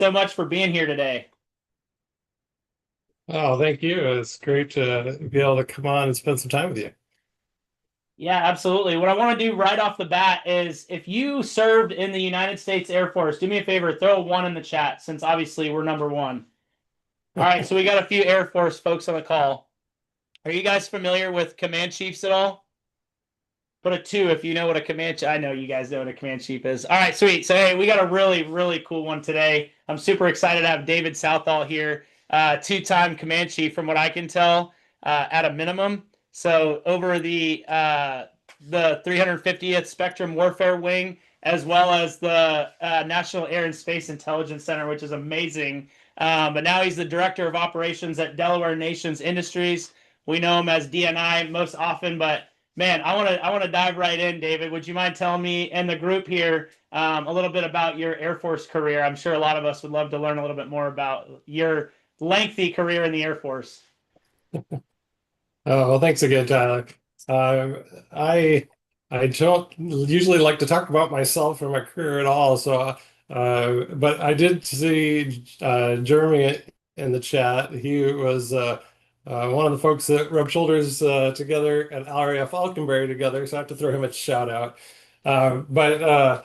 So much for being here today. Oh, thank you. It's great to be able to come on and spend some time with you. Yeah, absolutely. What I want to do right off the bat is if you served in the United States Air Force, do me a favor, throw a one in the chat since obviously we're number one. All right, so we got a few Air Force folks on the call. Are you guys familiar with command chiefs at all? Put a two if you know what a command. I know you guys know what a command chief is. All right, sweet. So hey, we got a really, really cool one today. I'm super excited to have David Southall here, two-time command chief, from what I can tell, at a minimum. So over the 350th Spectrum Warfare Wing, as well as the National Air and Space Intelligence Center, which is amazing. But now he's the director of operations at Delaware Nations Industries. We know him as DNI most often, but man, I want to dive right in, David. Would you mind telling me and the group here a little bit about your Air Force career? I'm sure a lot of us would love to learn a little bit more about your lengthy career in the Air Force. Oh, well, thanks again, Tyler. Uh, I I don't usually like to talk about myself or my career at all. But I did see Jeremy in the chat. He was one of the folks that rubbed shoulders together at RAF Falconberry together. So I have to throw him a shout out. But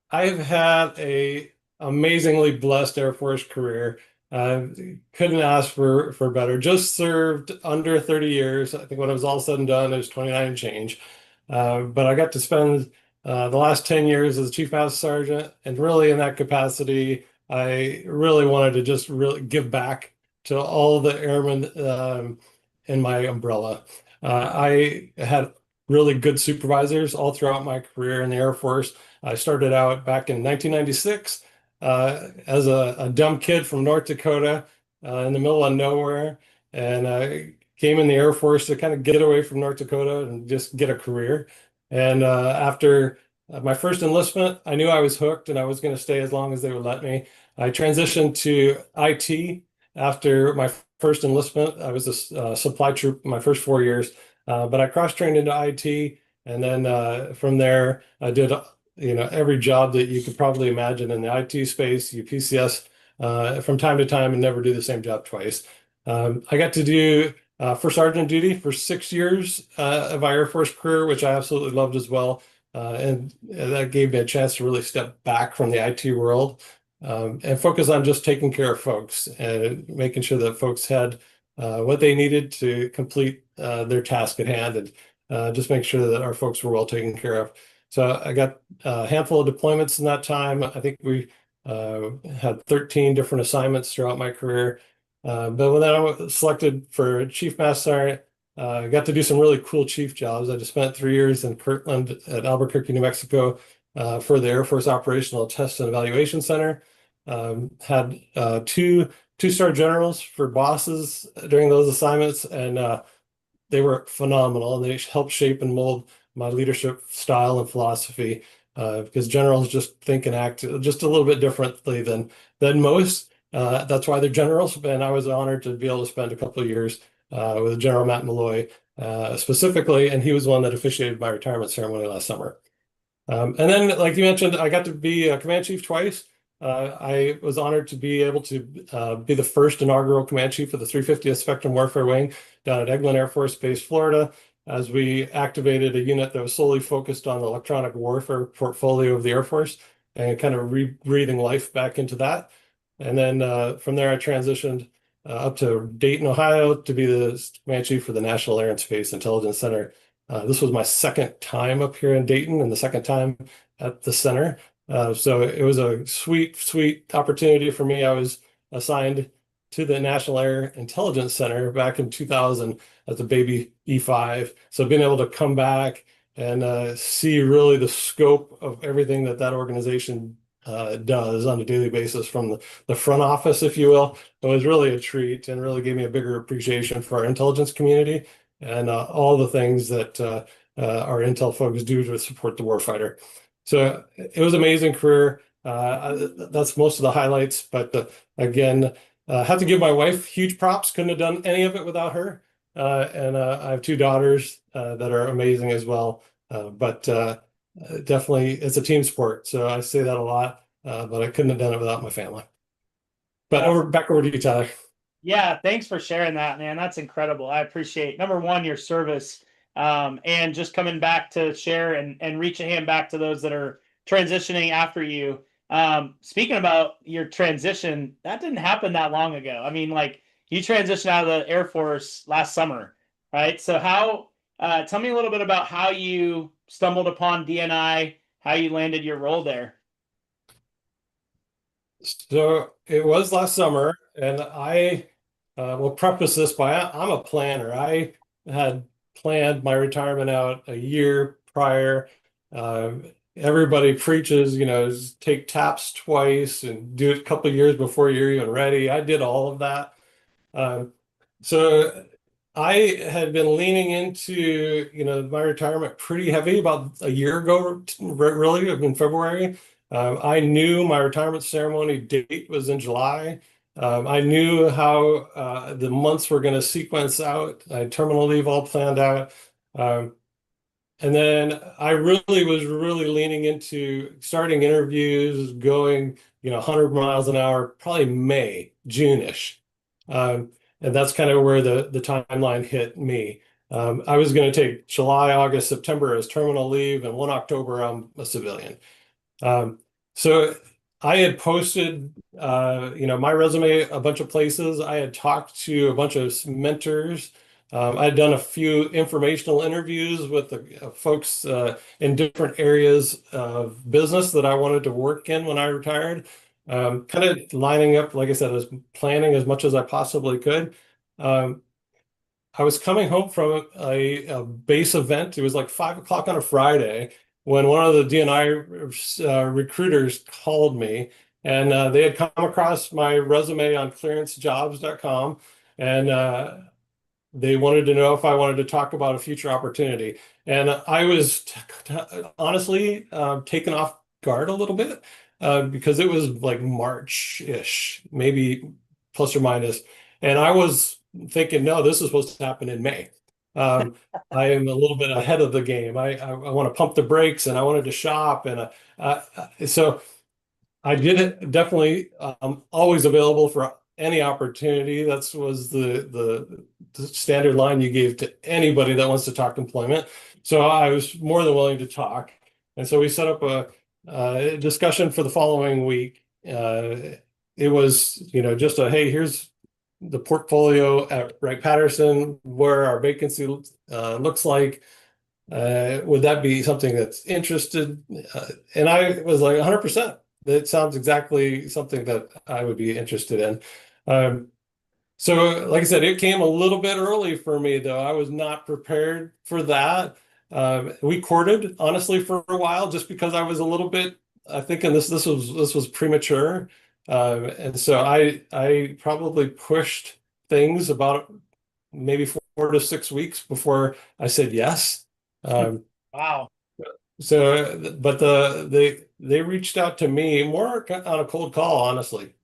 I've had a amazingly blessed Air Force career. Uh, couldn't ask for better. Just served under 30 years. I think when it was all said and done, it was 29 and change. But I got to spend the last 10 years as a Chief Master Sergeant, and really in that capacity, I really wanted to just really give back to all the airmen in my umbrella. I had really good supervisors all throughout my career in the Air Force. I started out back in 1996 as a dumb kid from North Dakota in the middle of nowhere, and I came in the Air Force to kind of get away from North Dakota and just get a career. And after my first enlistment, I knew I was hooked and I was going to stay as long as they would let me. I transitioned to IT after my first enlistment. I was a supply troop my first 4 years, but I cross-trained into IT, and then from there I did every job that you could probably imagine in the IT space. You PCS from time to time and never do the same job twice. I got to do first sergeant duty for 6 years of my Air Force career, which I absolutely loved as well. And that gave me a chance to really step back from the IT world and focus on just taking care of folks and making sure that folks had what they needed to complete their task at hand, and just make sure that our folks were well taken care of. So I got a handful of deployments in that time. I think we had 13 different assignments throughout my career. But when I was selected for Chief Master Sergeant, I got to do some really cool chief jobs. I just spent 3 years in Kirtland at Albuquerque, New Mexico, for the Air Force Operational Test and Evaluation Center. Had two-star generals for bosses during those assignments, and they were phenomenal, and they helped shape and mold my leadership style and philosophy, because generals just think and act just a little bit differently than most. That's why they're generals, and I was honored to be able to spend a couple of years with General Matt Malloy specifically, and he was one that officiated my retirement ceremony last summer. And then, like you mentioned, I got to be a command chief twice. I was honored to be able to be the first inaugural command chief of the 350th Spectrum Warfare Wing down at Eglin Air Force Base, Florida, as we activated a unit that was solely focused on the electronic warfare portfolio of the Air Force and kind of breathing life back into that. And then from there, I transitioned up to Dayton, Ohio, to be the command chief for the National Air and Space Intelligence Center. This was my second time up here in Dayton and the second time at the center. So it was a sweet, sweet opportunity for me. I was assigned to the National Air Intelligence Center back in 2000 as a baby E5. So being able to come back and see really the scope of everything that organization does on a daily basis from the front office, if you will, it was really a treat and really gave me a bigger appreciation for our intelligence community and all the things that our intel folks do to support the warfighter. So it was an amazing career. That's most of the highlights, but again, have to give my wife huge props. Couldn't have done any of it without her. And I have two daughters that are amazing as well. But definitely, it's a team sport. So I say that a lot, but I couldn't have done it without my family. But back over to you, Tyler. Yeah, thanks for sharing that, man. That's incredible. I appreciate number one, your service, and just coming back to share and reach a hand back to those that are transitioning after you. Speaking about your transition, that didn't happen that long ago. I mean, like you transitioned out of the Air Force last summer, right? So tell me a little bit about how you stumbled upon DNI, how you landed your role there. So it was last summer, and I will preface this by I'm a planner. I had planned my retirement out a year prior. Everybody preaches, take TAPS twice and do it a couple of years before you're even ready. I did all of that. Um, so I had been leaning into, my retirement pretty heavy about a year ago, really, in February. I knew my retirement ceremony date was in July. I knew how the months were going to sequence out. I had terminal leave all planned out. Um, and then I really was really leaning into starting interviews, going, 100 miles an hour, probably May, June-ish. Um, and that's kind of where the timeline hit me. I was going to take July, August, September as terminal leave, and 1 October I'm a civilian. Um, so I had posted, my resume a bunch of places. I had talked to a bunch of mentors. I had done a few informational interviews with the folks in different areas of business that I wanted to work in when I retired. Kind of lining up, like I said, as planning as much as I possibly could. Um, I was coming home from a base event. It was like 5 o'clock on a Friday when one of the DNI recruiters called me, and they had come across my resume on clearancejobs.com, and they wanted to know if I wanted to talk about a future opportunity. And I was honestly taken off guard a little bit because it was like March-ish, maybe plus or minus. And I was thinking, no, this is supposed to happen in May. Um, I am a little bit ahead of the game. I want to pump the brakes and I wanted to shop. And so I did it definitely always available for any opportunity. That was the standard line you gave to anybody that wants to talk employment. So I was more than willing to talk. And so we set up a discussion for the following week. It was, just hey, here's the portfolio at Wright-Patterson, where our vacancy looks like. Would that be something that's interested? And I was like 100%. That sounds exactly something that I would be interested in. Um, so, like I said, it came a little bit early for me, though. I was not prepared for that. We courted, honestly, for a while, just because I was a little bit, I think, and this was premature. And so I probably pushed things about maybe 4 to 6 weeks before I said yes. Um, Wow. so, but they reached out to me more on a cold call, honestly.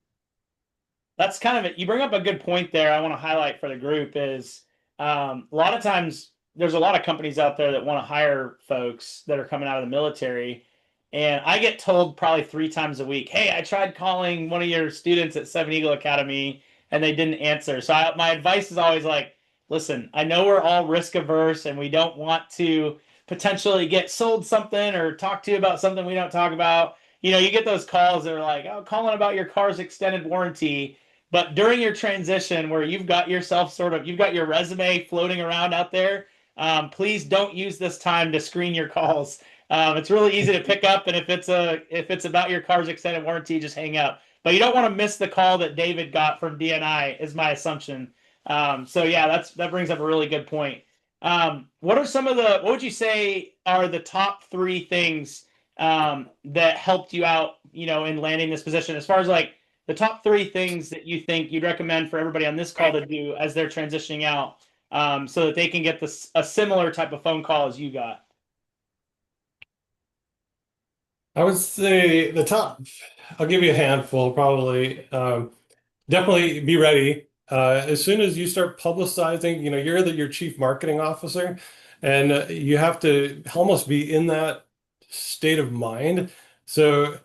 That's kind of it. You bring up a good point there. I want to highlight for the group is a lot of times there's a lot of companies out there that want to hire folks that are coming out of the military. And I get told probably 3 times a week, hey, I tried calling one of your students at Seven Eagle Academy and they didn't answer. So my advice is always like, listen, I know we're all risk averse and we don't want to potentially get sold something or talk to you about something we don't talk about. You get those calls that are like, oh, calling about your car's extended warranty. But during your transition where you've got yourself you've got your resume floating around out there, please don't use this time to screen your calls. It's really easy to pick up, and if it's about your car's extended warranty, just hang up. But you don't want to miss the call that David got from DNI, is my assumption. So yeah, that brings up a really good point. What would you say are the top 3 things that helped you out, in landing this position, as far as like the top 3 things that you think you'd recommend for everybody on this call to do as they're transitioning out, so that they can get a similar type of phone call as you got? I would say the top, I'll give you a handful probably. Definitely be ready. As soon as you start publicizing, you're your chief marketing officer, and you have to almost be in that state of mind. So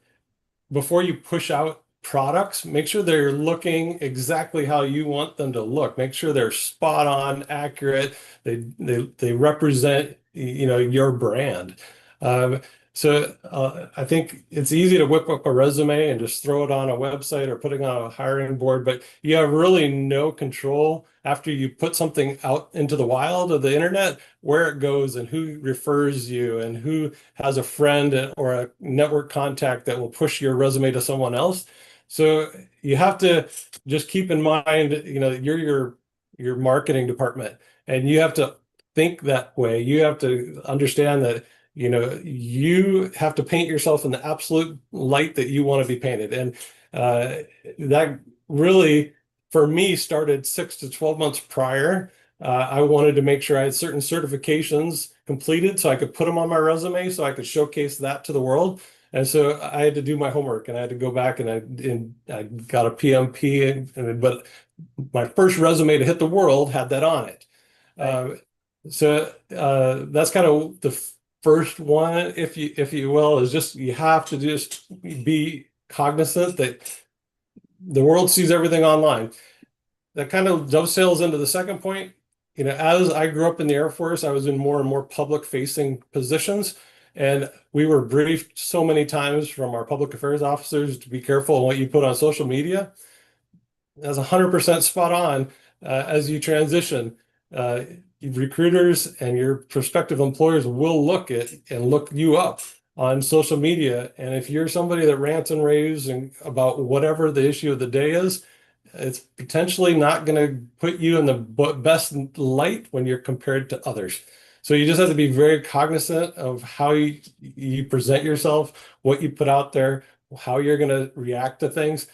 before you push out products, make sure they're looking exactly how you want them to look. Make sure they're spot on, accurate. They represent, your brand. Um, I think it's easy to whip up a resume and just throw it on a website or putting on a hiring board, but you have really no control after you put something out into the wild of the internet, where it goes and who refers you and who has a friend or a network contact that will push your resume to someone else. So you have to just keep in mind, you're your marketing department, and you have to think that way. You have to understand that, you have to paint yourself in the absolute light that you want to be painted. And that really, for me, started 6 to 12 months prior. I wanted to make sure I had certain certifications completed so I could put them on my resume so I could showcase that to the world. And so I had to do my homework, and I had to go back and I got a PMP, but my first resume to hit the world had that on it. Right. That's kind of the first one, if you will, is just you have to just be cognizant that the world sees everything online. That kind of dovetails into the second point. As I grew up in the Air Force, I was in more and more public facing positions. And we were briefed so many times from our public affairs officers to be careful on what you put on social media. That's 100% spot on. As you transition, recruiters and your prospective employers will look at and look you up on social media. And if you're somebody that rants and raves about whatever the issue of the day is, it's potentially not going to put you in the best light when you're compared to others. So you just have to be very cognizant of how you present yourself, what you put out there, how you're going to react to things.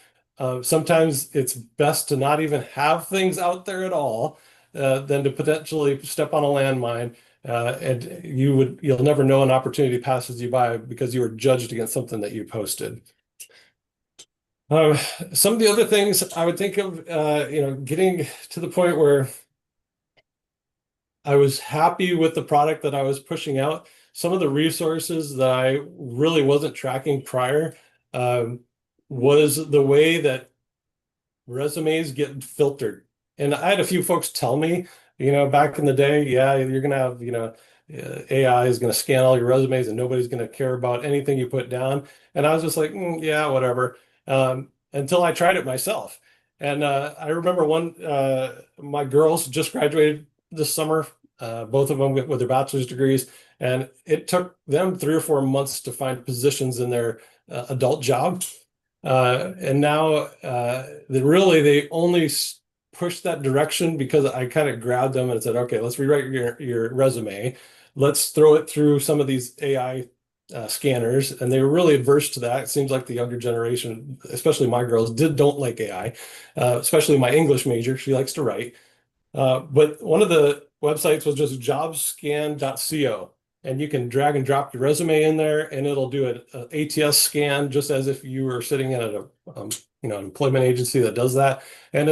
Sometimes it's best to not even have things out there at all, than to potentially step on a landmine, and you'll never know an opportunity passes you by because you were judged against something that you posted. Um, some of the other things I would think of, getting to the point where I was happy with the product that I was pushing out. Some of the resources that I really wasn't tracking prior, was the way that resumes get filtered. And I had a few folks tell me, back in the day, yeah, you're going to have, AI is going to scan all your resumes and nobody's going to care about anything you put down. And I was just like, yeah, whatever. Until I tried it myself. And I remember my girls just graduated this summer, both of them with their bachelor's degrees. And it took them 3 or 4 months to find positions in their adult job. And now they only pushed that direction because I kind of grabbed them and said, okay, let's rewrite your resume. Let's throw it through some of these AI scanners. And they were really adverse to that. It seems like the younger generation, especially my girls, don't like AI, especially my English major. She likes to write. But one of the websites was just jobscan.co, and you can drag and drop your resume in there, and it'll do an ATS scan just as if you were sitting at an employment agency that does that, and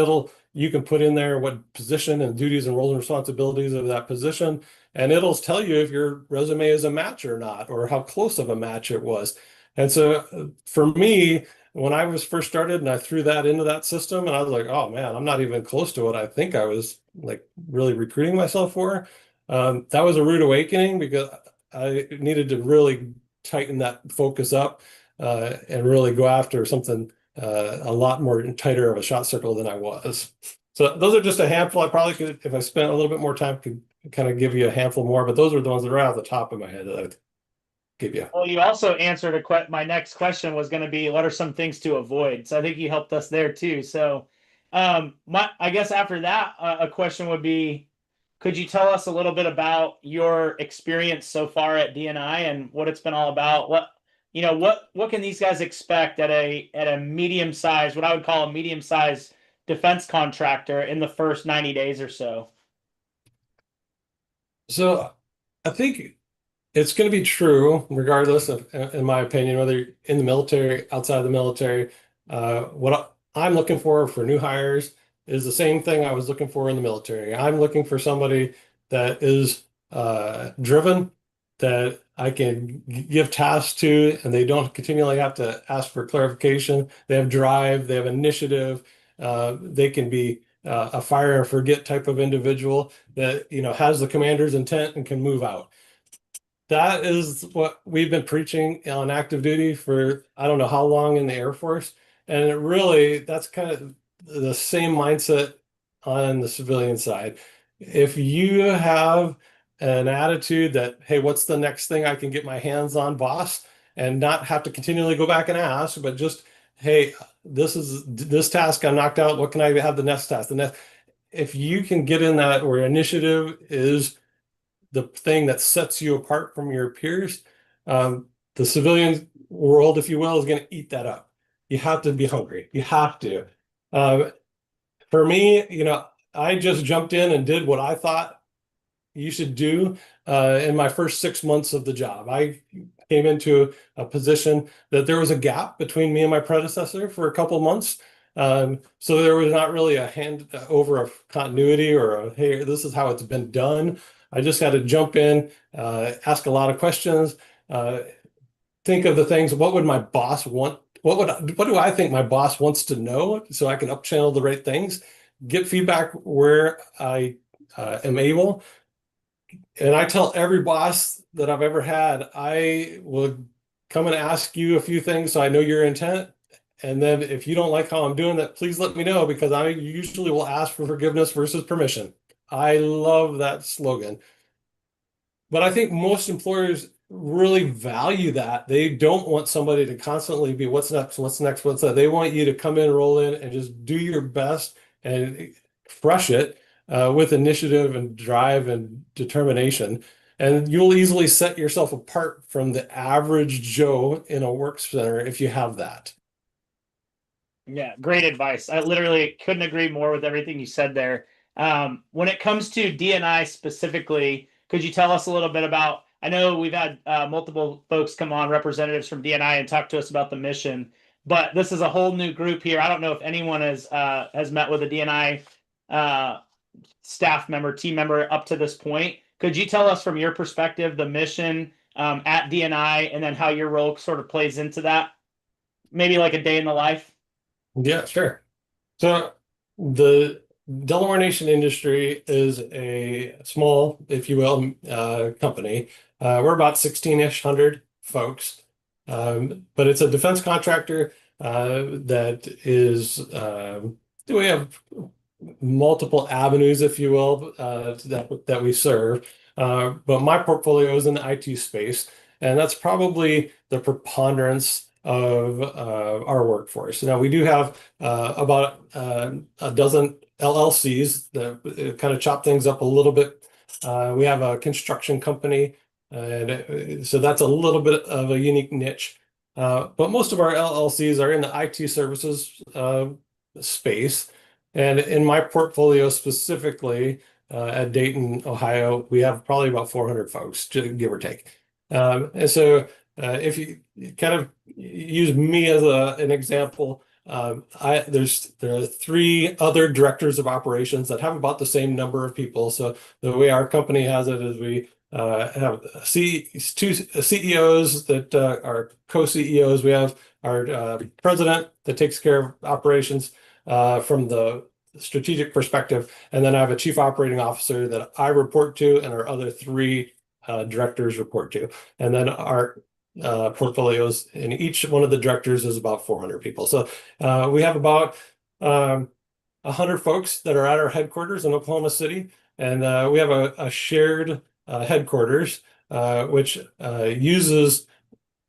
you can put in there what position and duties and roles and responsibilities of that position, and it'll tell you if your resume is a match or not, or how close of a match it was. And so for me, when I was first started and I threw that into that system, and I was like, oh man, I'm not even close to what I think I was like really recruiting myself for. That was a rude awakening because I needed to really tighten that focus up, and really go after something a lot more tighter of a shot circle than I was. So those are just a handful. I probably could, if I spent a little bit more time, could kind of give you a handful more, but those are the ones that are out of the top of my head that I'd give you. Well, you also answered my next question was going to be what are some things to avoid. So I think you helped us there too. So, I guess after that, a question would be, could you tell us a little bit about your experience so far at DNI and what it's been all about? What can these guys expect at a medium size, what I would call a medium size defense contractor in the first 90 days or so? So I think it's going to be true, regardless of, in my opinion, whether you're in the military, outside the military. What I'm looking for new hires is the same thing I was looking for in the military. I'm looking for somebody that is driven, that I can give tasks to, and they don't continually have to ask for clarification. They have drive, they have initiative. They can be a fire and forget type of individual that, has the commander's intent and can move out. That is what we've been preaching on active duty for I don't know how long in the Air Force. And it really, that's kind of the same mindset on the civilian side. If you have an attitude that, hey, what's the next thing I can get my hands on, boss, and not have to continually go back and ask, but just, hey, this task I'm knocked out. What can I have the next task? If you can get in that where initiative is the thing that sets you apart from your peers, the civilian world, if you will, is going to eat that up. You have to be hungry. You have to. Uh, for me, I just jumped in and did what I thought you should do in my first 6 months of the job. I came into a position that there was a gap between me and my predecessor for a couple of months. So there was not really a hand over of continuity or hey, this is how it's been done. I just had to jump in, ask a lot of questions, uh, think of the things. What would my boss want? What do I think my boss wants to know so I can up channel the right things, get feedback where I am able. And I tell every boss that I've ever had, I will come and ask you a few things so I know your intent. And then if you don't like how I'm doing that, please let me know because I usually will ask for forgiveness versus permission. I love that slogan. But I think most employers really value that. They don't want somebody to constantly be what's next, what's next, what's that. They want you to come in, roll in, and just do your best and crush it with initiative and drive and determination. And you'll easily set yourself apart from the average Joe in a work center if you have that. Yeah, great advice. I literally couldn't agree more with everything you said there. When it comes to DNI specifically, could you tell us a little bit about? I know we've had multiple folks come on, representatives from DNI, and talk to us about the mission, but this is a whole new group here. I don't know if anyone has met with a DNI staff member, team member up to this point. Could you tell us from your perspective the mission at DNI and then how your role sort of plays into that? Maybe like a day in the life. Yeah, sure. So the Delaware Nation Industry is a small, if you will, company. We're about 16-ish hundred folks, but it's a defense contractor that is, we have multiple avenues, if you will, that we serve. But my portfolio is in the IT space, and that's probably the preponderance of our workforce. Now, we do have about a dozen LLCs that kind of chop things up a little bit. We have a construction company, and so that's a little bit of a unique niche. But most of our LLCs are in the IT services space. And in my portfolio specifically, at Dayton, Ohio, we have probably about 400 folks, give or take. And so if you kind of use me as an example, there are three other directors of operations that have about the same number of people. So the way our company has it is we have two CEOs that are co-CEOs. We have our president that takes care of operations from the strategic perspective. And then I have a chief operating officer that I report to, and our other three directors report to. And then our portfolios in each one of the directors is about 400 people. So we have about 100 folks that are at our headquarters in Oklahoma City. And we have a shared headquarters, which uses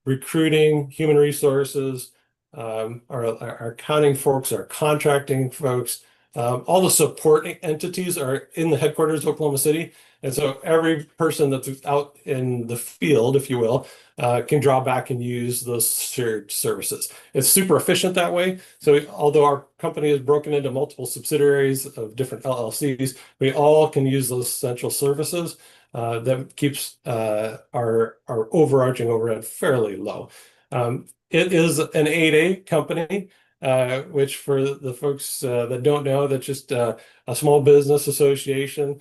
recruiting, human resources, our accounting folks, our contracting folks, all the support entities are in the headquarters of Oklahoma City. And so every person that's out in the field, if you will, can draw back and use those shared services. It's super efficient that way. So although our company is broken into multiple subsidiaries of different LLCs, we all can use those central services. That keeps our overarching overhead fairly low. It is an 8A company, which for the folks that don't know, that's just a small business association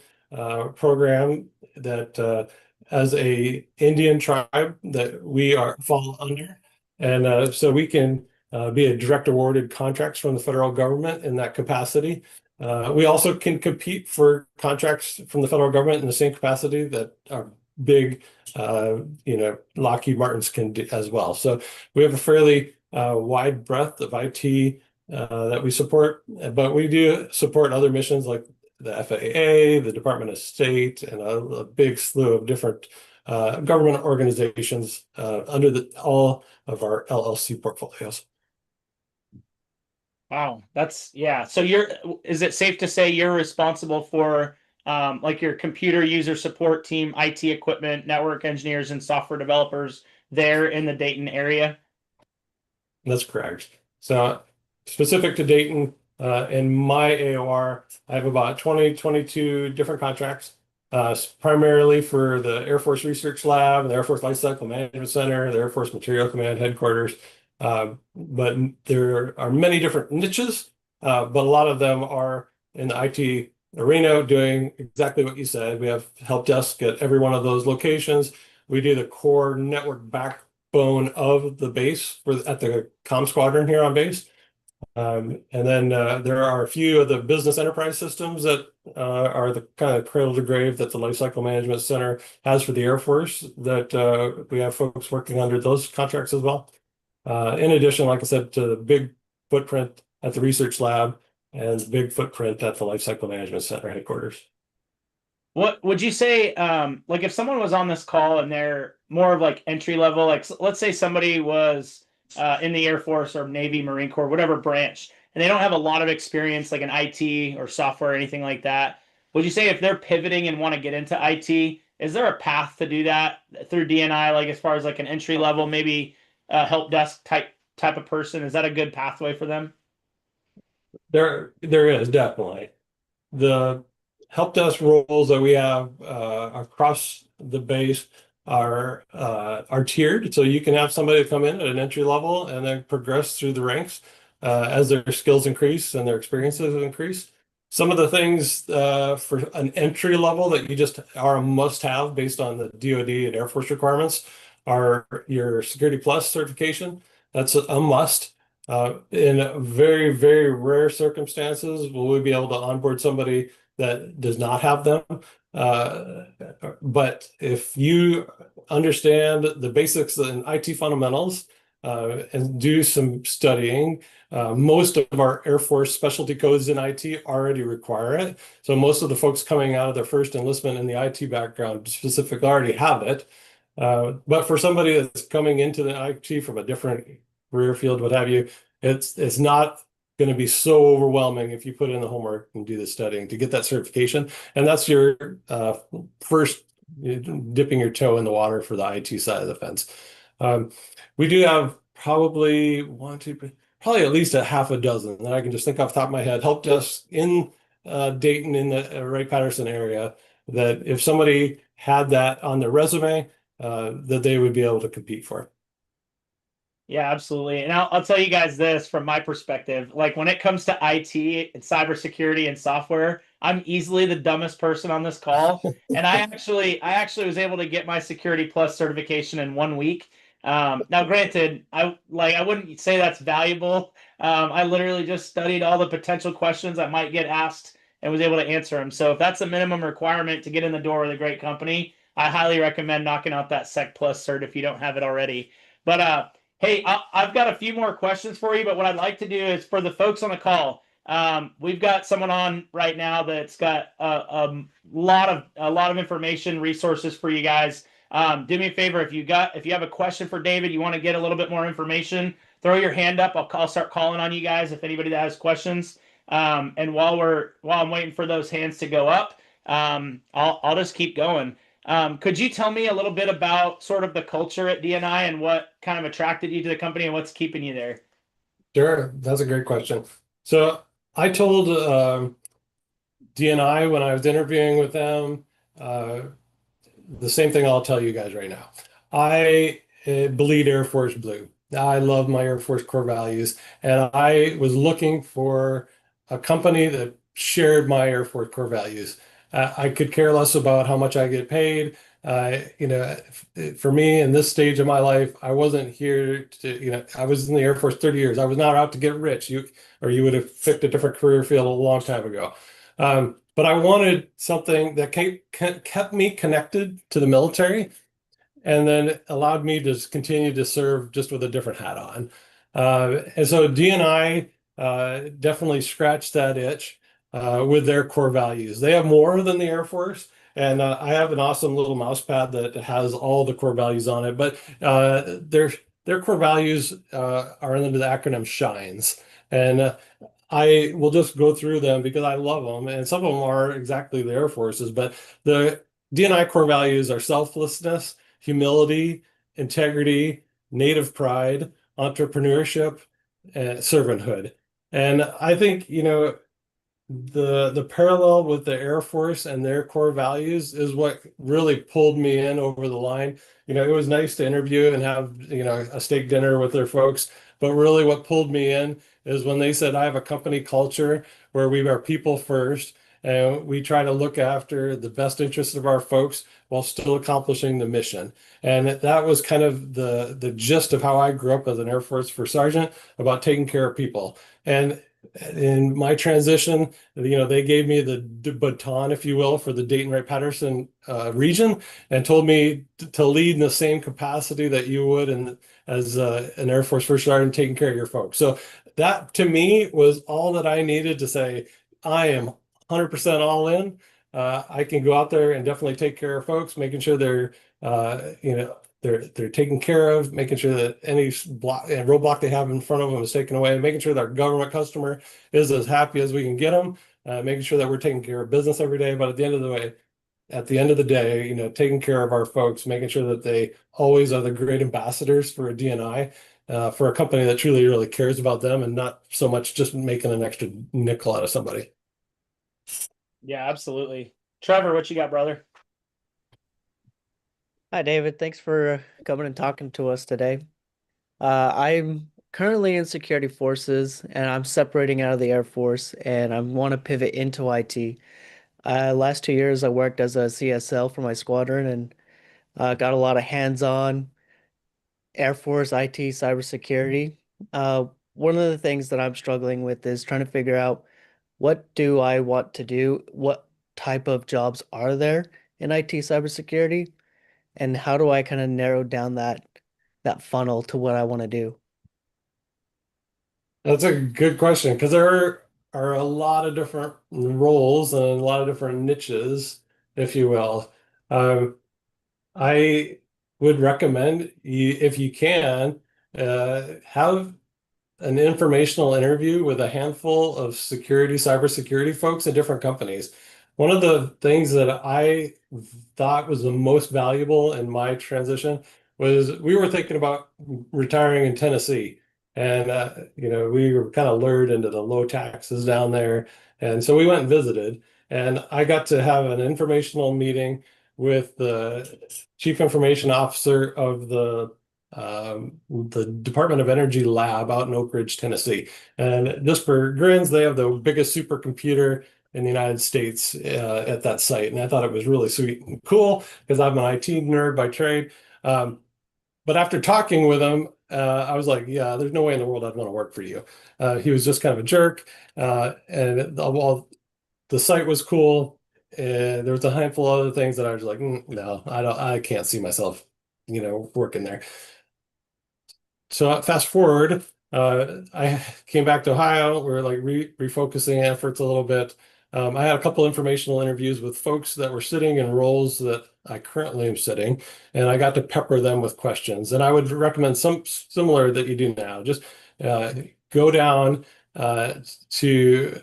program that as a Indian tribe that we are fall under, and so we can be a direct awarded contracts from the federal government in that capacity. We also can compete for contracts from the federal government in the same capacity that our big, Lockheed Martins can do as well. So we have a fairly wide breadth of IT that we support, but we do support other missions like the FAA, the Department of State, and a big slew of different government organizations under all of our LLC portfolios. Wow, that's yeah. So is it safe to say you're responsible for like your computer user support team, IT equipment, network engineers, and software developers there in the Dayton area? That's correct. So specific to Dayton, in my AOR, I have about 20, 22 different contracts, primarily for the Air Force Research Lab, the Air Force Lifecycle Management Center, the Air Force Material Command Headquarters. But there are many different niches, but a lot of them are in the IT arena doing exactly what you said. We have help desk at every one of those locations. We do the core network backbone of the base at the comm squadron here on base. And then there are a few of the business enterprise systems that are the kind of cradle to grave that the Lifecycle Management Center has for the Air Force that we have folks working under those contracts as well. In addition, like I said, to the big footprint at the research lab and big footprint at the Lifecycle Management Center headquarters. What would you say, like if someone was on this call and they're more of like entry level, like let's say somebody was in the Air Force or Navy, Marine Corps, whatever branch, and they don't have a lot of experience like in IT or software or anything like that. Would you say if they're pivoting and want to get into IT, is there a path to do that through DNI, like as far as like an entry level, maybe help desk type of person? Is that a good pathway for them? There is definitely. The help desk roles that we have across the base are tiered, so you can have somebody come in at an entry level and then progress through the ranks as their skills increase and their experiences increase. Some of the things for an entry level that you just are a must-have based on the DoD and Air Force requirements are your Security Plus certification. That's a must. In very, very rare circumstances, will we be able to onboard somebody that does not have them? Uh, but if you understand the basics in IT fundamentals and do some studying, most of our Air Force specialty codes in IT already require it. So most of the folks coming out of their first enlistment in the IT background specifically already have it. But for somebody that's coming into the IT from a different career field, what have you, it's not going to be so overwhelming if you put in the homework and do the studying to get that certification. And that's your first dipping your toe in the water for the IT side of the fence. We do have probably probably at least a half a dozen that I can just think off the top of my head, help desk in Dayton in the Wright-Patterson area, that if somebody had that on their resume, that they would be able to compete for. Yeah, absolutely. And I'll tell you guys this from my perspective. Like when it comes to IT and cybersecurity and software, I'm easily the dumbest person on this call. And I actually was able to get my Security Plus certification in 1 week. Now, granted, I wouldn't say that's valuable. I literally just studied all the potential questions I might get asked and was able to answer them. So if that's a minimum requirement to get in the door with a great company, I highly recommend knocking out that Sec Plus cert if you don't have it already. But hey, I've got a few more questions for you, but what I'd like to do is for the folks on the call, we've got someone on right now that's got a lot of information, resources for you guys. Do me a favor if you have a question for David, you want to get a little bit more information, throw your hand up. I'll start calling on you guys if anybody that has questions. And while I'm waiting for those hands to go up, I'll just keep going. Could you tell me a little bit about sort of the culture at DNI and what kind of attracted you to the company and what's keeping you there? Sure, that's a great question. So I told DNI when I was interviewing with them uh, the same thing I'll tell you guys right now. I bleed Air Force blue. I love my Air Force core values, and I was looking for a company that shared my Air Force core values. I could care less about how much I get paid. For me in this stage of my life, I wasn't here to, I was in the Air Force 30 years. I was not out to get rich. You would have picked a different career field a long time ago. But I wanted something that kept me connected to the military and then allowed me to continue to serve just with a different hat on. And so DNI definitely scratched that itch with their core values. They have more than the Air Force, and I have an awesome little mouse pad that has all the core values on it. But their core values are under the acronym SHINES, and I will just go through them because I love them, and some of them are exactly the Air Force's. But the DNI core values are selflessness, humility, integrity, native pride, entrepreneurship, and servanthood. And I think, the parallel with the Air Force and their core values is what really pulled me in over the line. It was nice to interview and have, a steak dinner with their folks, but really what pulled me in is when they said, I have a company culture where we are people first and we try to look after the best interests of our folks while still accomplishing the mission. And that was kind of the gist of how I grew up as an Air Force First Sergeant, about taking care of people. And in my transition, they gave me the baton, if you will, for the Dayton Wright-Patterson region, and told me to lead in the same capacity that you would as an Air Force First Sergeant taking care of your folks. So that to me was all that I needed to say, I am 100% all in. I can go out there and definitely take care of folks, making sure they're taken care of, making sure that any roadblock they have in front of them is taken away, making sure that our government customer is as happy as we can get them, making sure that we're taking care of business every day. But at the end of the day, taking care of our folks, making sure that they always are the great ambassadors for a DNI, for a company that truly, really cares about them and not so much just making an extra nickel out of somebody. Yeah, absolutely. Trevor, what you got, brother? Hi, David. Thanks for coming and talking to us today. I'm currently in security forces and I'm separating out of the Air Force and I want to pivot into IT. Last 2 years, I worked as a CSL for my squadron and got a lot of hands-on Air Force IT cybersecurity. One of the things that I'm struggling with is trying to figure out what do I want to do? What type of jobs are there in IT cybersecurity? And how do I kind of narrow down that funnel to what I want to do? That's a good question because there are a lot of different roles and a lot of different niches, if you will. Um, I would recommend you, if you can, have an informational interview with a handful of cybersecurity folks in different companies. One of the things that I thought was the most valuable in my transition was we were thinking about retiring in Tennessee. And, we were kind of lured into the low taxes down there. And so we went and visited, and I got to have an informational meeting with the chief information officer of the Department of Energy lab out in Oak Ridge, Tennessee. And just for grins, they have the biggest supercomputer in the United States at that site. And I thought it was really sweet and cool because I'm an IT nerd by trade. But after talking with him, I was like, yeah, there's no way in the world I'd want to work for you. He was just kind of a jerk. And while the site was cool, there was a handful of other things that I was like, no, I can't see myself, working there. So fast forward, I came back to Ohio. We're like refocusing efforts a little bit. I had a couple informational interviews with folks that were sitting in roles that I currently am sitting, and I got to pepper them with questions. And I would recommend some similar that you do now. Just go down to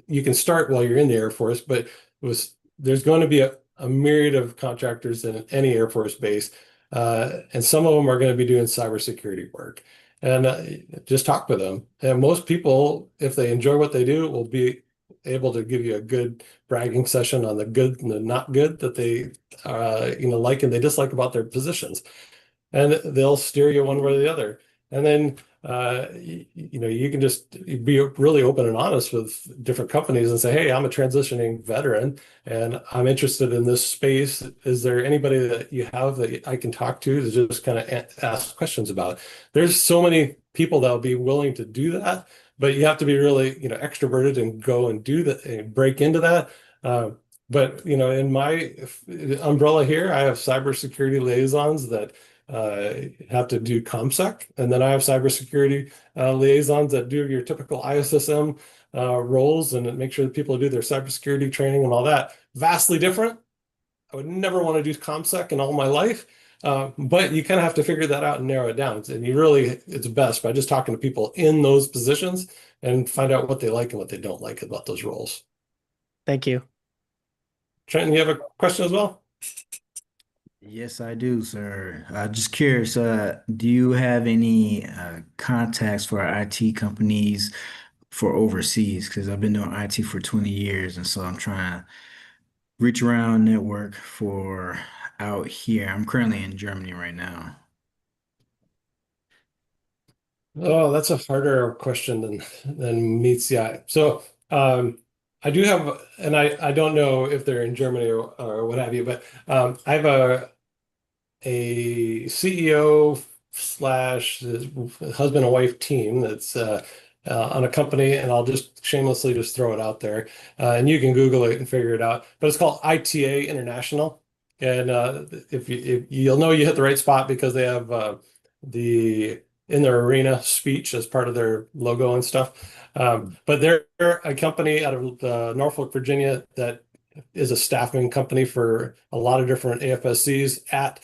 you can start while you're in the Air Force, but there's going to be a myriad of contractors in any Air Force base. And some of them are going to be doing cybersecurity work. And just talk with them. And most people, if they enjoy what they do, will be able to give you a good bragging session on the good and the not good that they like and they dislike about their positions. And they'll steer you one way or the other. And then you can just be really open and honest with different companies and say, hey, I'm a transitioning veteran and I'm interested in this space. Is there anybody that you have that I can talk to just kind of ask questions about? There's so many people that will be willing to do that, but you have to be really, extroverted and go and do that and break into that. But in my umbrella here, I have cybersecurity liaisons that have to do ComSec, and then I have cybersecurity liaisons that do your typical ISSM roles and make sure that people do their cybersecurity training and all that. Vastly different. I would never want to do ComSec in all my life, but you kind of have to figure that out and narrow it down. And it's best by just talking to people in those positions and find out what they like and what they don't like about those roles. Thank you. Trenton, you have a question as well? Yes, I do, sir. Just curious, do you have any contacts for IT companies for overseas? Because I've been doing IT for 20 years, and so I'm trying to reach around network for out here. I'm currently in Germany right now. Oh, that's a harder question than meets the eye. So I do have, and I don't know if they're in Germany or what have you, but I have a CEO slash husband and wife team that's on a company, and I'll just shamelessly just throw it out there, and you can Google it and figure it out. But it's called ITA International, and if you'll know you hit the right spot because they have the in their arena speech as part of their logo and stuff. But they're a company out of Norfolk, Virginia that is a staffing company for a lot of different AFSCs at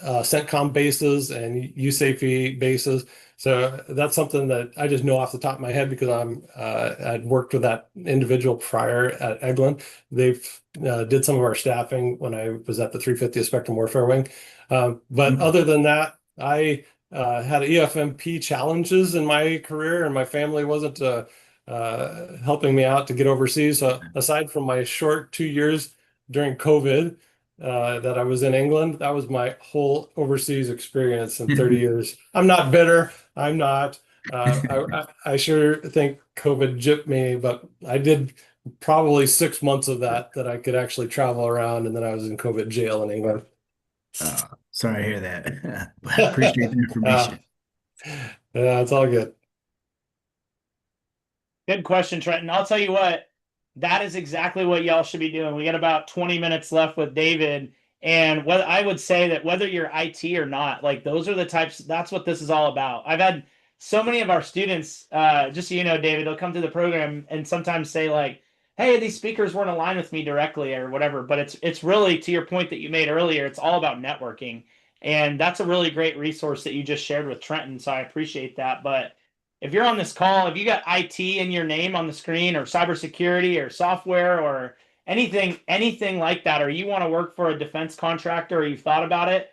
CENTCOM bases and USAFE bases. So that's something that I just know off the top of my head because I'd worked with that individual prior at Eglin. They've did some of our staffing when I was at the 350th Spectrum Warfare Wing. But other than that, I had EFMP challenges in my career, and my family wasn't helping me out to get overseas. So aside from my short 2 years during COVID that I was in England, that was my whole overseas experience in 30 years. I'm not bitter. I'm not. I sure think COVID gypped me, but I did probably 6 months of that I could actually travel around, and then I was in COVID jail in England. Sorry to hear that, but I appreciate the information. Yeah, it's all good. Good question, Trenton. I'll tell you what, that is exactly what y'all should be doing. We got about 20 minutes left with David. And what I would say that whether you're IT or not, like those are the types, that's what this is all about. I've had so many of our students, just so you know, David, they'll come to the program and sometimes say like, hey, these speakers weren't aligned with me directly or whatever. But it's really to your point that you made earlier, it's all about networking. And that's a really great resource that you just shared with Trenton. So I appreciate that. But if you're on this call, if you got IT in your name on the screen or cybersecurity or software or anything like that, or you want to work for a defense contractor or you've thought about it,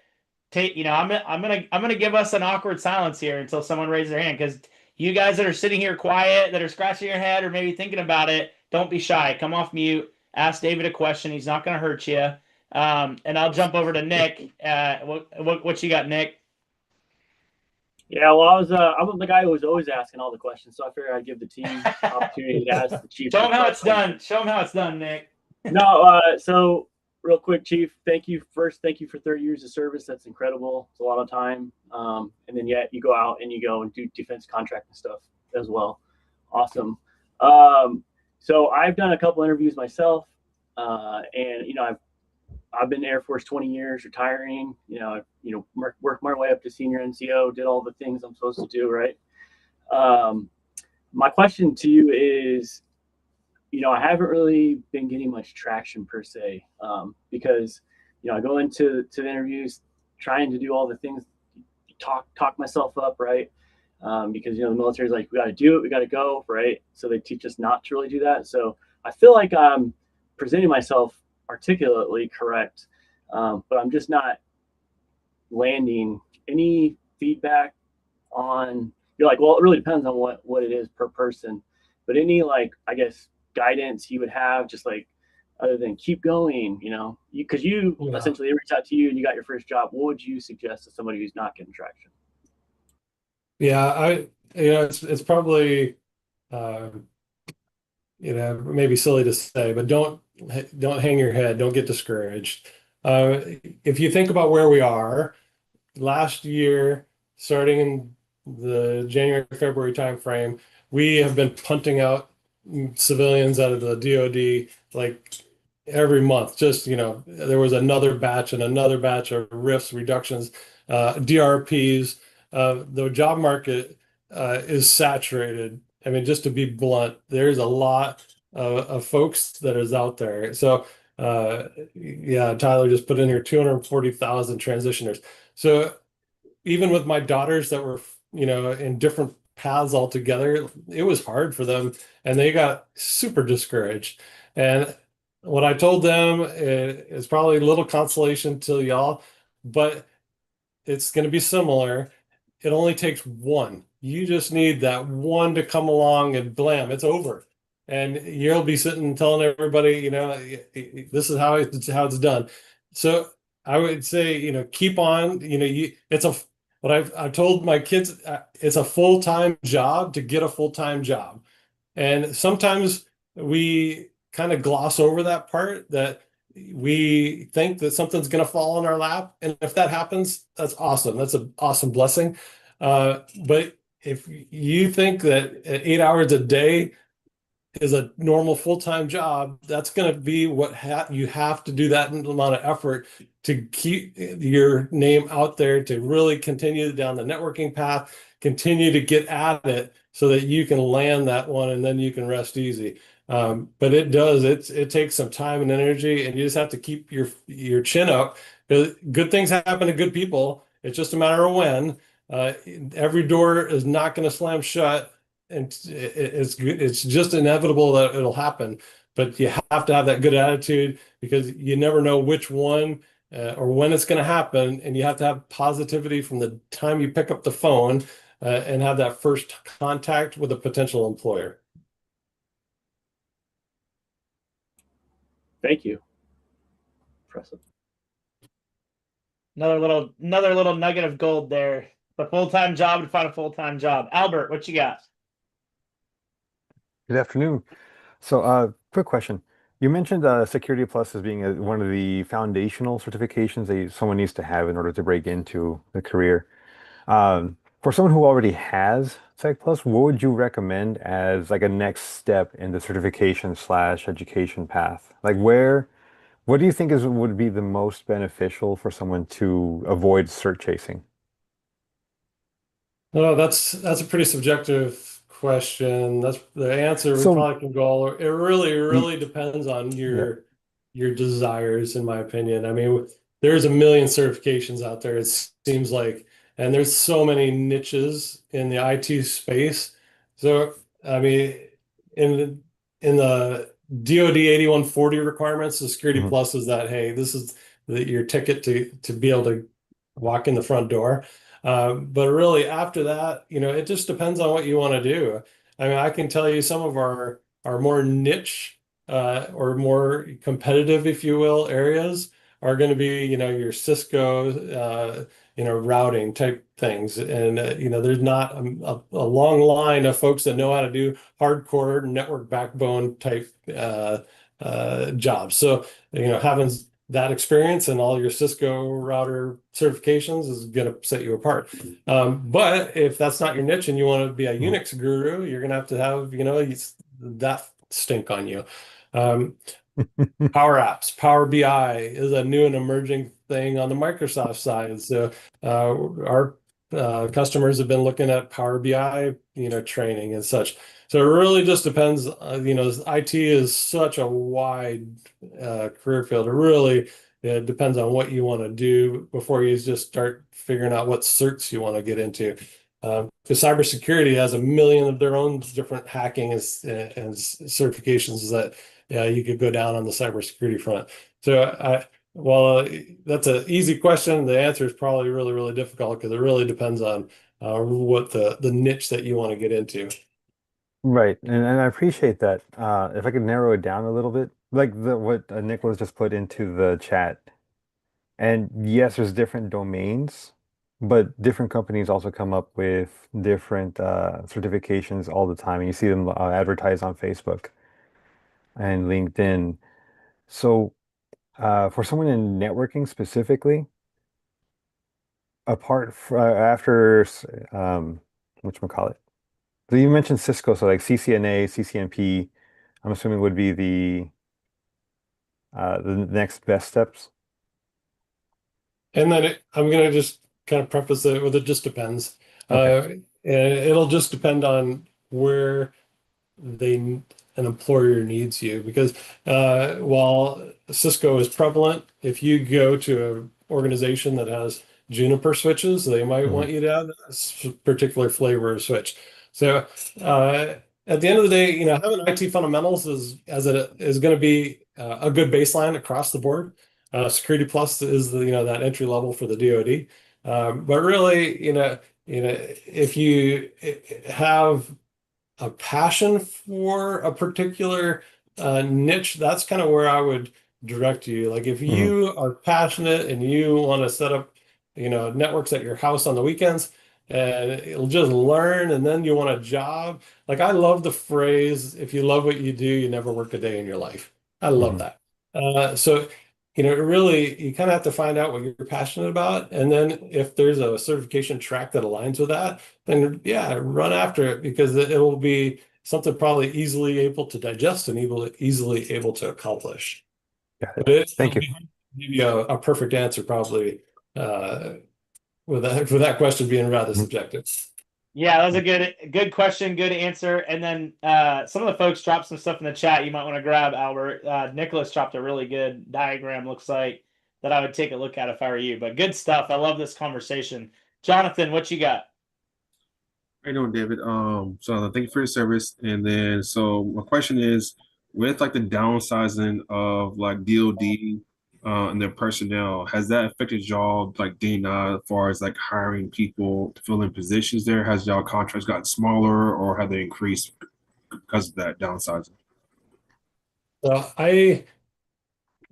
I'm gonna give us an awkward silence here until someone raises their hand, because you guys that are sitting here quiet, that are scratching your head or maybe thinking about it, don't be shy. Come off mute. Ask David a question. He's not going to hurt you. And I'll jump over to Nick. What you got, Nick? Yeah, well, I'm the guy who was always asking all the questions, so I figured I'd give the team opportunity to ask the chief. Show them how it's done. Show them how it's done, Nick. No, so real quick, Chief, thank you for 30 years of service. That's incredible. It's a lot of time. And then yet you go out and you go and do defense contracting stuff as well. Awesome. So I've done a couple interviews myself, and I've been in the Air Force 20 years, retiring. Worked my way up to senior NCO, did all the things I'm supposed to do, right? My question to you is, I haven't really been getting much traction per se, because I go into the interviews trying to do all the things, talk myself up, right? Because the military's like, we got to do it, we got to go, right? So they teach us not to really do that. So I feel like I'm presenting myself articulately correct, but I'm just not landing any feedback on. You're like, well, it really depends on what it is per person, but any, like, I guess, guidance you would have, just like, other than keep going, because you essentially reached out to you and you got your first job. What would you suggest to somebody who's not getting traction? Yeah, it's probably uh, maybe silly to say, but don't hang your head, don't get discouraged. If you think about where we are last year, starting in the January, February timeframe, we have been punting out civilians out of the DoD like every month. Just, there was another batch and another batch of RIFs, reductions, DRPs. The job market is saturated. I mean, just to be blunt, there's a lot of folks that is out there. So, yeah, Tyler just put in here 240,000 transitioners. So even with my daughters that were, in different paths altogether, it was hard for them and they got super discouraged. And what I told them is probably a little consolation to y'all, but it's going to be similar. It only takes one. You just need that one to come along and blam, it's over. And you'll be sitting and telling everybody, this is how it's done. So I would say, keep on, it's what I've told my kids, it's a full-time job to get a full-time job. And sometimes we kind of gloss over that part, that we think that something's going to fall in our lap. And if that happens, that's awesome. That's an awesome blessing. But if you think that 8 hours a day is a normal full-time job, that's going to be what you have to do that amount of effort to keep your name out there, to really continue down the networking path, continue to get at it so that you can land that one and then you can rest easy. But it takes some time and energy, and you just have to keep your chin up. Good things happen to good people. It's just a matter of when. Uh, every door is not going to slam shut, and it's just inevitable that it'll happen. But you have to have that good attitude, because you never know which one or when it's going to happen, and you have to have positivity from the time you pick up the phone and have that first contact with a potential employer. Thank you. Impressive. Another little nugget of gold there. The full-time job to find a full-time job. Albert, what you got? Good afternoon. So, quick question. You mentioned Security Plus as being one of the foundational certifications that someone needs to have in order to break into the career. For someone who already has Sec Plus, what would you recommend as like a next step in the certification slash education path? Like what do you think would be the most beneficial for someone to avoid cert chasing? No, that's a pretty subjective question. That's the answer. We So, probably can go all over. It really, y- really depends on yeah. your desires, in my opinion. I mean, there's a million certifications out there, it seems like, and there's so many niches in the IT space. So, I mean, in the DoD 8140 requirements, the Security Mhm. Plus is that, hey, this is your ticket to be able to walk in the front door. But really, after that, it just depends on what you want to do. I mean, I can tell you some of our more niche or more competitive, if you will, areas are going to be, your Cisco, routing type things. And, there's not a long line of folks that know how to do hardcore network backbone type jobs. So, having that experience and all your Cisco router certifications is going to set you apart. But if that's not your niche and you want to be a Mhm. Unix guru, you're going to have, that stink on you. Um, Power Apps, Power BI is a new and emerging thing on the Microsoft side. So our customers have been looking at Power BI, training and such. So it really just depends. IT is such a wide career field. It really depends on what you want to do before you just start figuring out what certs you want to get into. Because cybersecurity has a million of their own different hacking and certifications that you could go down on the cybersecurity front. So well, that's an easy question. The answer is probably really, really difficult, because it really depends on what the niche that you want to get into. Right, and I appreciate that. If I could narrow it down a little bit, like what Nicholas just put into the chat. And yes, there's different domains, but different companies also come up with different certifications all the time. And you see them advertised on Facebook and LinkedIn. So for someone in networking specifically, apart from after whatchamacallit. So you mentioned Cisco, so like CCNA, CCNP, I'm assuming would be the next best steps. And then I'm going to just kind of preface it with it just depends. Okay. And it'll just depend on where an employer needs you because while Cisco is prevalent, if you go to an organization that has Juniper switches, they might Hmm. want you to have a particular flavor of switch. So uh, at the end of the day, having IT fundamentals is going to be a good baseline across the board. Security Plus is that entry level for the DoD. But really, if you have a passion for a particular niche, that's kind of where I would direct you. Like if Hmm. you are passionate and you want to set up, networks at your house on the weekends and it'll just learn and then you want a job. Like I love the phrase, if you love what you do, you never work a day in your life. I love Hmm. that. So really, you kind of have to find out what you're passionate about. And then if there's a certification track that aligns with that, then yeah, run after it because it will be something probably easily able to digest and easily able to accomplish. Got it. But it'll Thank you. be hard to give you a perfect answer probably uh, with that question being rather Mhm. subjective. Yeah, that was a good question, good answer. And then some of the folks dropped some stuff in the chat you might want to grab, Albert. Nicholas dropped a really good diagram, looks like, that I would take a look at if I were you. But good stuff. I love this conversation. Jonathan, what you got? How you doing, David? So thank you for your service. And then, so my question is, with like the downsizing of like DoD and their personnel, has that affected y'all like D&I as far as like hiring people to fill in positions there? Has y'all contracts gotten smaller or have they increased because of that downsizing? So I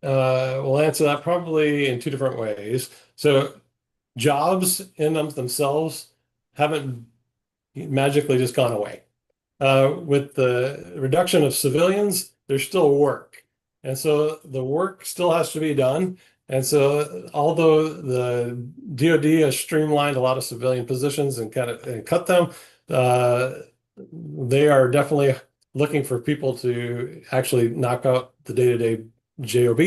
will answer that probably in two different ways. So jobs in themselves haven't magically just gone away. With the reduction of civilians, there's still work. And so the work still has to be done. And so although the DoD has streamlined a lot of civilian positions and cut them, uh, they are definitely looking for people to actually knock out the day-to-day JOB.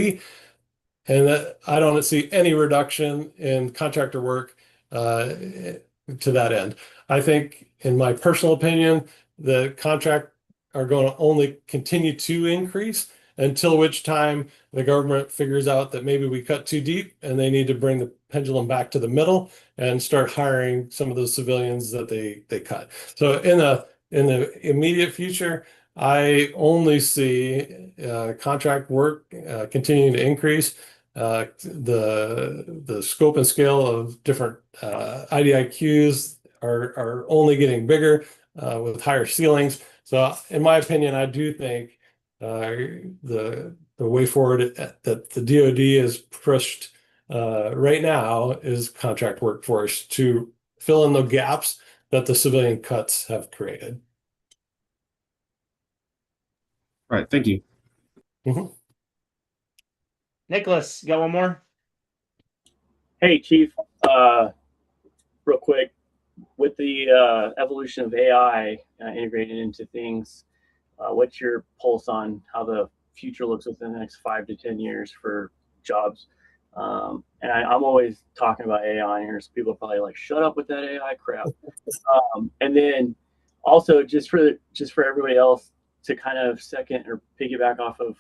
And that I don't see any reduction in contractor work to that end. I think, in my personal opinion, the contract are going to only continue to increase until which time the government figures out that maybe we cut too deep and they need to bring the pendulum back to the middle and start hiring some of those civilians that they cut. So in the immediate future, I only see contract work continuing to increase. The scope and scale of different IDIQs are only getting bigger with higher ceilings. So, in my opinion, I do think the way forward that the DoD has pushed right now is contract workforce to fill in the gaps that the civilian cuts have created. All right, thank you. Mhm. Nicholas, got one more? Hey, Chief, real quick, with the evolution of AI integrated into things, what's your pulse on how the future looks within the next 5 to 10 years for jobs? And I'm always talking about AI here, so people are probably like, "Shut up with that AI crap." And then also just for everybody else to kind of second or piggyback off of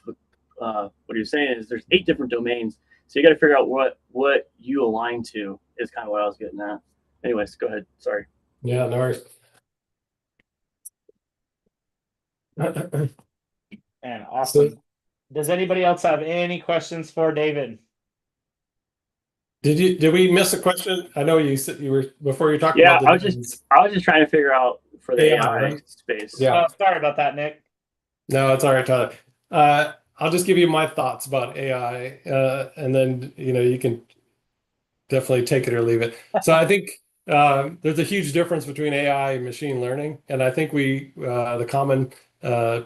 what you're saying is there's 8 different domains, so you got to figure out what you align to is kind of what I was getting at. Anyways, go ahead. Sorry. Yeah, no worries. Man, awesome. Does anybody else have any questions for David? Did we miss a question? I know you said you were before you talked Yeah, about I was just trying to figure out for the AI right? space. Yeah. Oh, sorry about that, Nick. No, it's all right, Tyler. I'll just give you my thoughts about AI, and then you can definitely take it or leave it. So I think there's a huge difference between AI and machine learning, and I think the common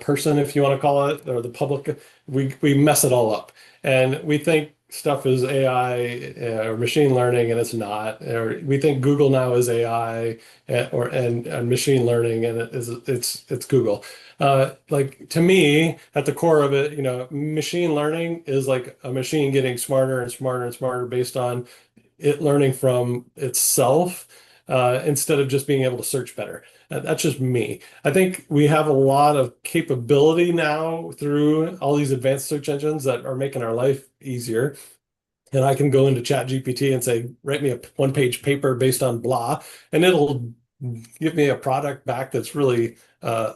person, if you want to call it, or the public, we mess it all up, and we think stuff is AI or machine learning, and it's not. Or we think Google now is AI and machine learning, and it's Google. Like to me, at the core of it, machine learning is like a machine getting smarter and smarter and smarter based on it learning from itself instead of just being able to search better. That's just me. I think we have a lot of capability now through all these advanced search engines that are making our life easier. And I can go into ChatGPT and say, write me a one-page paper based on blah, and it'll give me a product back that's really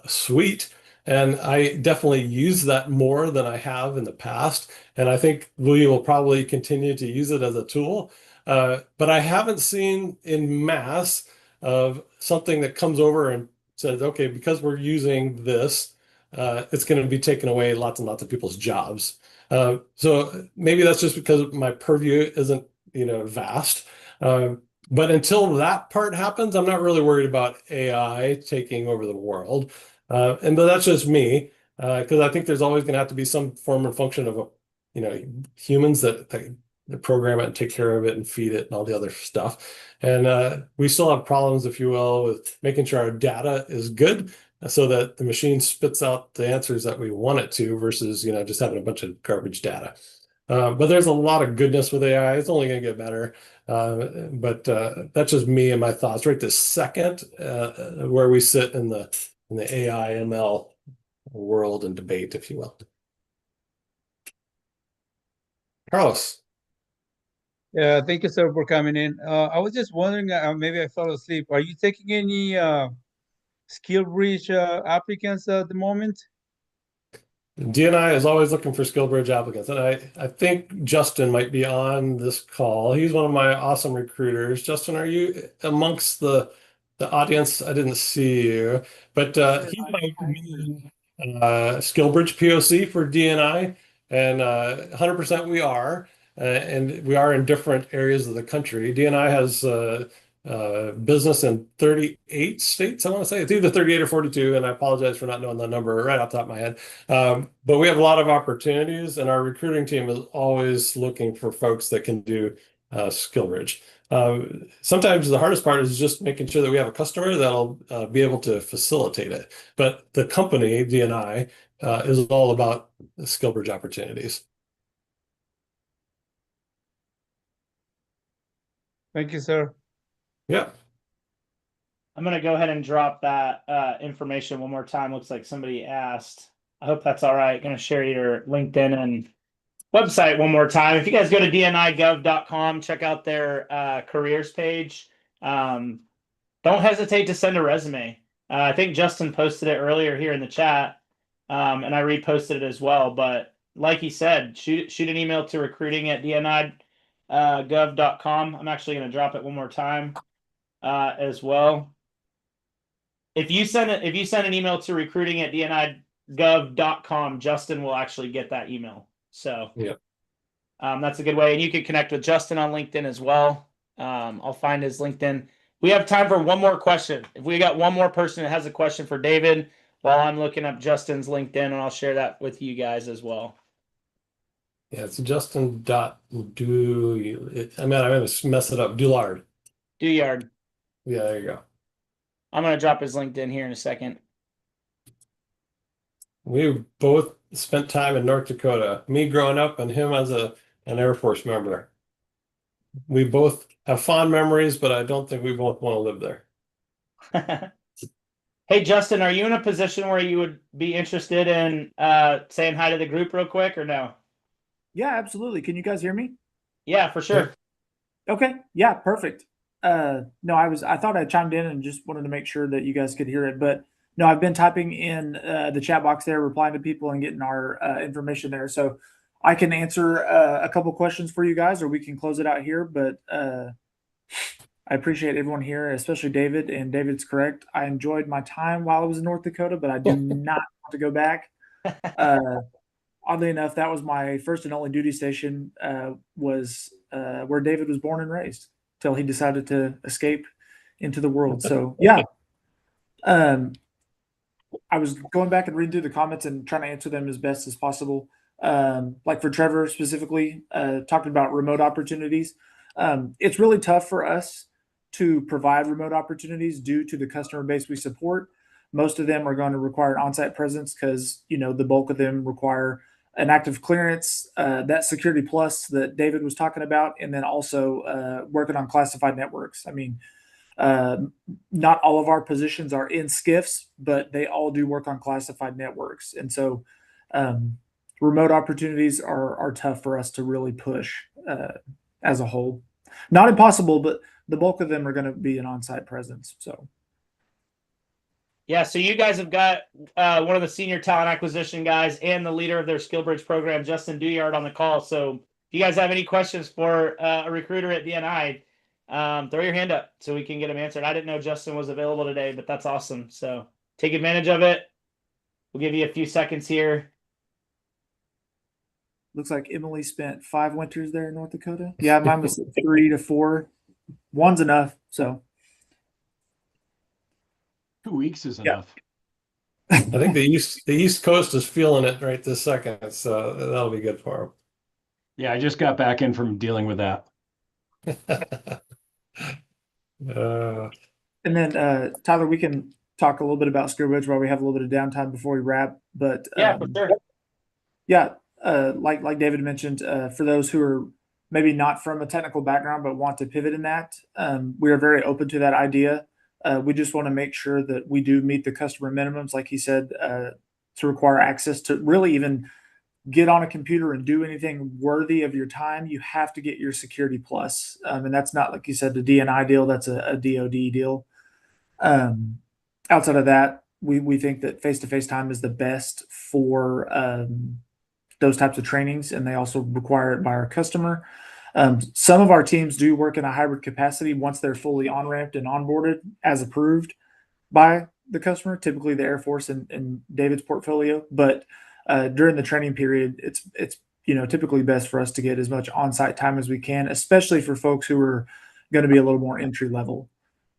sweet. And I definitely use that more than I have in the past. And I think we will probably continue to use it as a tool. But I haven't seen in mass of something that comes over and says, okay, because we're using this, it's going to be taking away lots and lots of people's jobs. So maybe that's just because my purview isn't, vast. But until that part happens, I'm not really worried about AI taking over the world. But that's just me, because I think there's always going to have to be some form and function of, humans that program it and take care of it and feed it and all the other stuff. And we still have problems, if you will, with making sure our data is good so that the machine spits out the answers that we want it to versus, just having a bunch of garbage data. But there's a lot of goodness with AI. It's only going to get better. But that's just me and my thoughts right this second, where we sit in the AI ML world and debate, if you will. Carlos. Yeah, thank you, sir, for coming in. I was just wondering, maybe I fell asleep. Are you taking any skill bridge applicants at the moment? DNI is always looking for SkillBridge applicants. And I think Justin might be on this call. He's one of my awesome recruiters. Justin, are you amongst the audience? I didn't see you, but he might be SkillBridge POC for DNI, and 100% we are. And we are in different areas of the country. DNI has business in 38 states, I want to say. It's either 38 or 42, and I apologize for not knowing the number right off the top of my head. But we have a lot of opportunities, and our recruiting team is always looking for folks that can do SkillBridge. Sometimes the hardest part is just making sure that we have a customer that'll be able to facilitate it. But the company, DNI, is all about SkillBridge opportunities. Thank you, sir. Yeah. I'm going to go ahead and drop that information one more time. Looks like somebody asked. I hope that's all right. Going to share your LinkedIn and website one more time. If you guys go to dnigov.com, check out their careers page. Don't hesitate to send a resume. I think Justin posted it earlier here in the chat, and I reposted it as well. But like he said, shoot an email to recruiting@dnigov.com. I'm actually going to drop it one more time as well. If you send an email to recruiting@dnigov.com, Justin will actually get that email. So yeah, that's a good way. And you can connect with Justin on LinkedIn as well. I'll find his LinkedIn. We have time for one more question. If we got one more person that has a question for David, while I'm looking up Justin's LinkedIn, and I'll share that with you guys as well. Yeah, it's Justin dot do. I'm gonna mess it up. Doulard. Duyard. Yeah, there you go. I'm gonna drop his LinkedIn here in a second. We both spent time in North Dakota. Me growing up, and him as an Air Force member. We both have fond memories, but I don't think we both want to live there. Hey, Justin, are you in a position where you would be interested in saying hi to the group real quick, or no? Yeah, absolutely. Can you guys hear me? Yeah, for sure. Okay. Yeah, perfect. No, I thought I chimed in and just wanted to make sure that you guys could hear it. But no, I've been typing in the chat box there, replying to people and getting our information there. So I can answer a couple questions for you guys, or we can close it out here. But I appreciate everyone here, especially David. And David's correct. I enjoyed my time while I was in North Dakota, but I do not want to go back. oddly enough, that was my first and only duty station. Was where David was born and raised till he decided to escape into the world. So yeah, um, I was going back and reading through the comments and trying to answer them as best as possible. Like for Trevor specifically, talking about remote opportunities. It's really tough for us to provide remote opportunities due to the customer base we support. Most of them are going to require an on-site presence because the bulk of them require an active clearance, that security plus that David was talking about, and then also working on classified networks. I mean, uh, not all of our positions are in SCIFs, but they all do work on classified networks. And so remote opportunities are tough for us to really push as a whole. Not impossible, but the bulk of them are going to be an on-site presence. So Yeah, so you guys have got one of the senior talent acquisition guys and the leader of their SkillBridge program, Justin Duyard, on the call. So if you guys have any questions for a recruiter at DNI, throw your hand up so we can get them answered. I didn't know Justin was available today, but that's awesome. So take advantage of it. We'll give you a few seconds here. looks like Emily spent 5 winters there in North Dakota. Yeah, mine was 3 to 4. One's enough. So 2 weeks is Yeah. enough. I think the East Coast is feeling it right this second, so that'll be good for Yeah, I just got back in from dealing with that. them. And then Tyler, we can talk a little bit about SkillBridge while we have a little bit of downtime before we wrap. But Yeah, for sure. yeah, like David mentioned, for those who are maybe not from a technical background but want to pivot in that, we are very open to that idea. We just want to make sure that we do meet the customer minimums, like he said, to require access to really even get on a computer and do anything worthy of your time. You have to get your security plus, and that's not, like you said, the DNI deal. That's a DoD deal. Outside of that, we think that face-to-face time is the best for those types of trainings, and they also require it by our customer. Some of our teams do work in a hybrid capacity once they're fully on-ramped and onboarded as approved by the customer, typically the Air Force and David's portfolio. But during the training period, it's typically best for us to get as much on-site time as we can, especially for folks who are going to be a little more entry level.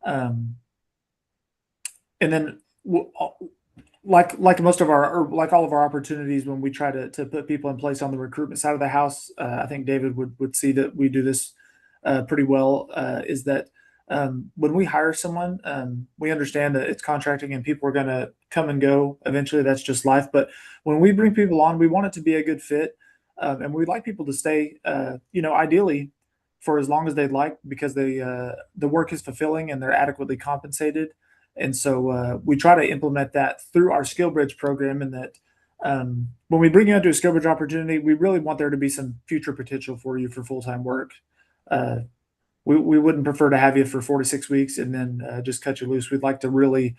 And then like most of our, or like all of our opportunities, when we try to put people in place on the recruitment side of the house, I think David would see that we do this pretty well, is that when we hire someone, we understand that it's contracting and people are going to come and go eventually. That's just life. But when we bring people on, we want it to be a good fit. And we'd like people to stay, ideally for as long as they'd like, because the work is fulfilling and they're adequately compensated. And so we try to implement that through our SkillBridge program, and that when we bring you into a SkillBridge opportunity, we really want there to be some future potential for you for full-time work. We wouldn't prefer to have you for 4 to 6 weeks and then just cut you loose. We'd like to really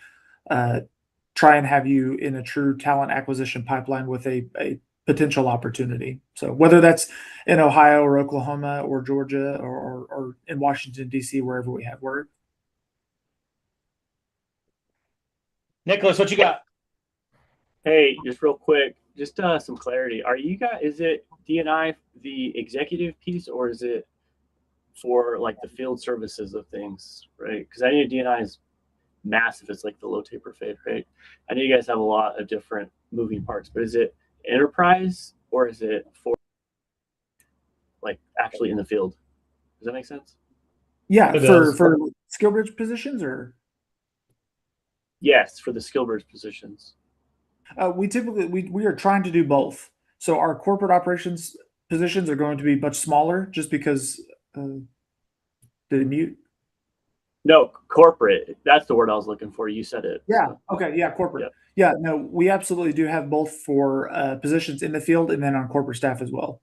try and have you in a true talent acquisition pipeline with a potential opportunity. So whether that's in Ohio or Oklahoma or Georgia or in Washington, D.C., wherever we have work. Nicholas, what you got? Hey, just real quick, just some clarity. Is it DNI the executive piece, or is it for like the field services of things, right? Because I know DNI is massive. It's like the low taper fade, right? I know you guys have a lot of different moving parts, but is it enterprise or is it for like actually in the field? Does that make sense? Yeah, It for does. SkillBridge positions, or Yes, for the SkillBridge positions. we typically we are trying to do both. So our corporate operations positions are going to be much smaller, just because. Did it mute? No, corporate. That's the word I was looking for. You said it. Yeah. So. Okay. Yeah. Corporate. Yep. Yeah. No, we absolutely do have both for positions in the field and then on corporate staff as well.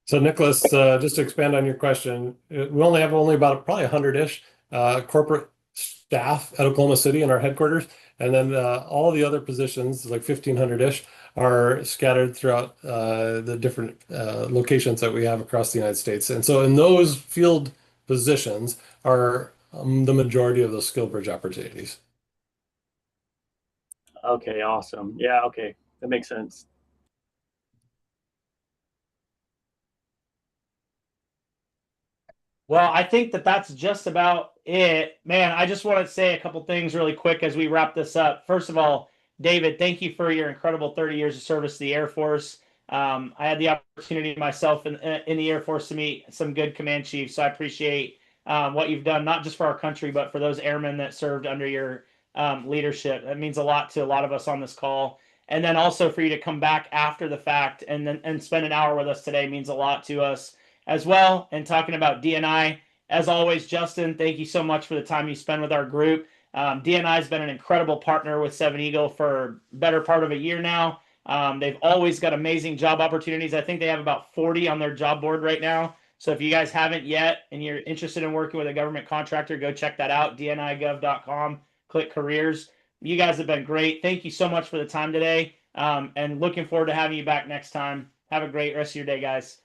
So Nicholas, just to expand on your question, we only have about probably 100-ish corporate staff at Oklahoma City in our headquarters, and then all the other positions, like 1,500-ish, are scattered throughout the different locations that we have across the United States. And so in those field positions are the majority of those SkillBridge opportunities. Okay, awesome. Yeah, okay, that makes sense. Well, I think that that's just about it. Man, I just want to say a couple things really quick as we wrap this up. First of all, David, thank you for your incredible 30 years of service to the Air Force. I had the opportunity myself in the Air Force to meet some good command chiefs, so I appreciate what you've done, not just for our country, but for those airmen that served under your leadership. That means a lot to a lot of us on this call. And then also for you to come back after the fact and spend an hour with us today means a lot to us as well. And talking about DNI, as always, Justin, thank you so much for the time you spend with our group. DNI has been an incredible partner with Seven Eagle for better part of a year now. They've always got amazing job opportunities. I think they have about 40 on their job board right now. So if you guys haven't yet and you're interested in working with a government contractor, go check that out, dnigov.com, click careers. You guys have been great. Thank you so much for the time today, and looking forward to having you back next time. Have a great rest of your day, guys.